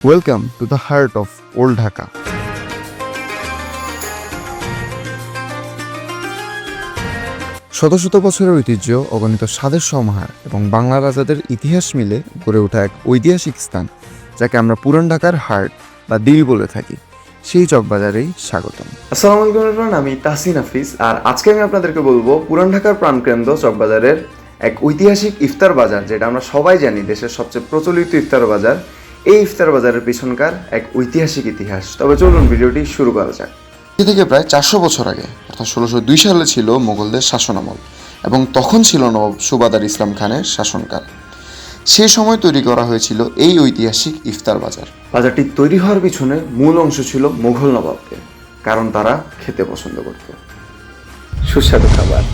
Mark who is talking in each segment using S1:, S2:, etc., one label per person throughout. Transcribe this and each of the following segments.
S1: Welcome to the heart of Old Dhaka. শত শত বছরের ঐতিহ্য, অগণিত স্বাদের সমাহার এবং বাংলা রাজাদের ইতিহাস মিলে গড়ে ওঠা এক ঐতিহাসিক স্থান, যাকে আমরা পুরান ঢাকার হার্ট বা দিল বলে থাকি, সেই চকবাজারেই স্বাগতম।
S2: আসসালামু আলাইকুম এভরিওয়ান, আমি তাহসিন হাফিজ। আর আজকে আমি আপনাদেরকে বলবো পুরান ঢাকার প্রাণকেন্দ্র চকবাজারের এক ঐতিহাসিক ইফতার বাজার, যেটা আমরা সবাই জানি দেশের সবচেয়ে প্রচলিত ইফতার বাজার। এই ইফতার বাজারের পিছনকার এক ঐতিহাসিক ইতিহাস। তবে চলুন ভিডিওটি শুরু করা যাক।
S1: থেকে প্রায় 400 বছর আগে অর্থাৎ 1602 সালে ছিল মোগলদের শাসনামল এবং তখন ছিল নবাব সুবাদার ইসলাম খানের শাসনকাল। সে সময় তৈরি করা হয়েছিল এই ঐতিহাসিক ইফতার বাজার।
S2: বাজারটি তৈরি হওয়ার পিছনে মূল অংশ ছিল মুঘল নবাবকে, কারণ তারা খেতে পছন্দ করত সুস্বাদু খাবার।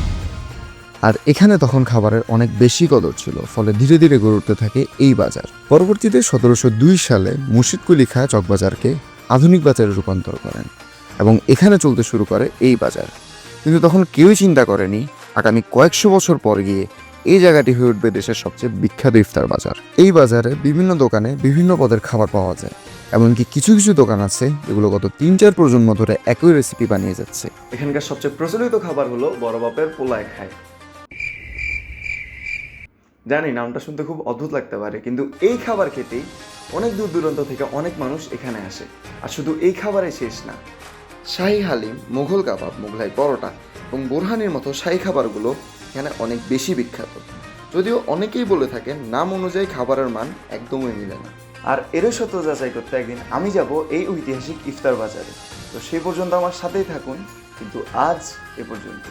S1: আর এখানে তখন খাবারের অনেক বেশি কদর ছিল, ফলে ধীরে ধীরে গড়ে উঠতে থাকে এই বাজার। পরবর্তীতে 1702 সালে মুর্শিদ কুলি খাঁ চকবাজারকে আধুনিক বাজারে রূপান্তর করেন এবং এখানে চলতে শুরু করে এই বাজার। কিন্তু তখন কেউই চিন্তা করেনি আগামী কয়েকশো বছর পর গিয়ে এই জায়গাটি হয়ে উঠবে দেশের সবচেয়ে বিখ্যাত ইফতার বাজার। এই বাজারে বিভিন্ন দোকানে বিভিন্ন পদের খাবার পাওয়া যায়, এমনকি কিছু কিছু দোকান আছে যেগুলো গত 3-4 প্রজন্ম ধরে একই রেসিপি বানিয়ে যাচ্ছে।
S2: এখানকার সবচেয়ে প্রচলিত খাবার হলো বড় বাপের পোলায় খায়। জানি নামটা শুনতে খুব অদ্ভুত লাগতে পারে, কিন্তু এই খাবার খেতেই অনেক দূর দূরান্ত থেকে অনেক মানুষ এখানে আসে। আর শুধু এই খাবারে শেষ না,
S1: শাহী হালিম, মোগল কাবাব, মোগলাই পরোটা এবং বোরহানির মতো শাহী খাবারগুলো এখানে অনেক বেশি বিখ্যাত। যদিও অনেকেই বলে থাকেন নাম অনুযায়ী খাবারের মান একদমই মিলে না।
S2: আর এরও সত্য যাচাই করতে একদিন আমি যাব এই ঐতিহাসিক ইফতার বাজারে। তো সেই পর্যন্ত আমার সাথেই থাকুন, কিন্তু আজ এ পর্যন্ত।